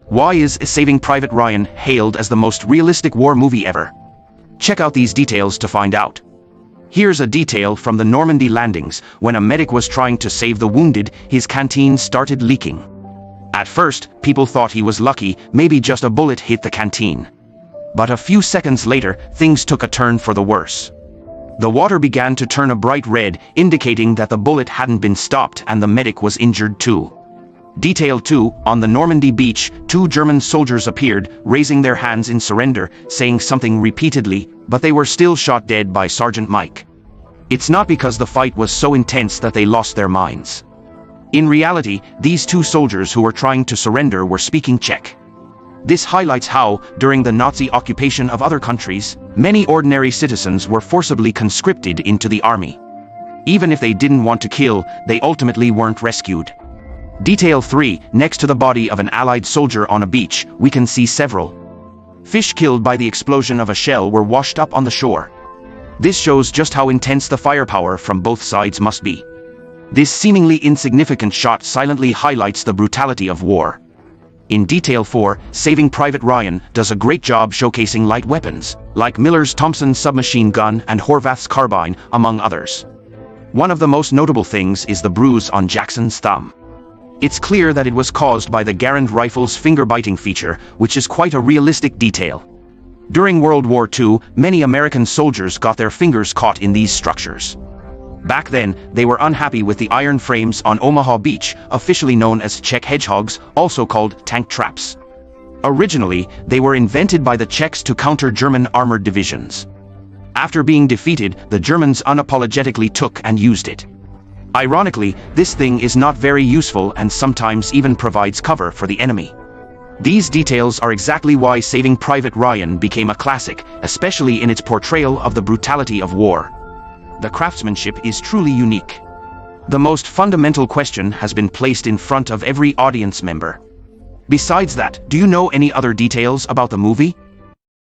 Why is Saving Private Ryan hailed as the most realistic war movie ever? Check out these details to find out. Here's a detail from the Normandy landings. When a medic was trying to save the wounded, his canteen started leaking. At first, people thought he was lucky, maybe just a bullet hit the canteen. But a few seconds later, things took a turn for the worse. The water began to turn a bright red, indicating that the bullet hadn't been stopped and the medic was injured too. Detail 2, on the Normandy beach, 2 German soldiers appeared, raising their hands in surrender, saying something repeatedly, but they were still shot dead by Sergeant Mike. It's not because the fight was so intense that they lost their minds. In reality, these 2 soldiers who were trying to surrender were speaking Czech. This highlights how, during the Nazi occupation of other countries, many ordinary citizens were forcibly conscripted into the army. Even if they didn't want to kill, they ultimately weren't rescued. Detail 3, next to the body of an Allied soldier on a beach, we can see several fish killed by the explosion of a shell were washed up on the shore. This shows just how intense the firepower from both sides must be. This seemingly insignificant shot silently highlights the brutality of war. In Detail 4, Saving Private Ryan does a great job showcasing light weapons, like Miller's Thompson submachine gun and Horvath's carbine, among others. One of the most notable things is the bruise on Jackson's thumb. It's clear that it was caused by the Garand rifle's finger-biting feature, which is quite a realistic detail. During World War II, many American soldiers got their fingers caught in these structures. Back then, they were unhappy with the iron frames on Omaha Beach, officially known as Czech hedgehogs, also called tank traps. Originally, they were invented by the Czechs to counter German armored divisions. After being defeated, the Germans unapologetically took and used it. Ironically, this thing is not very useful and sometimes even provides cover for the enemy. These details are exactly why Saving Private Ryan became a classic, especially in its portrayal of the brutality of war. The craftsmanship is truly unique. The most fundamental question has been placed in front of every audience member. Besides that, do you know any other details about the movie?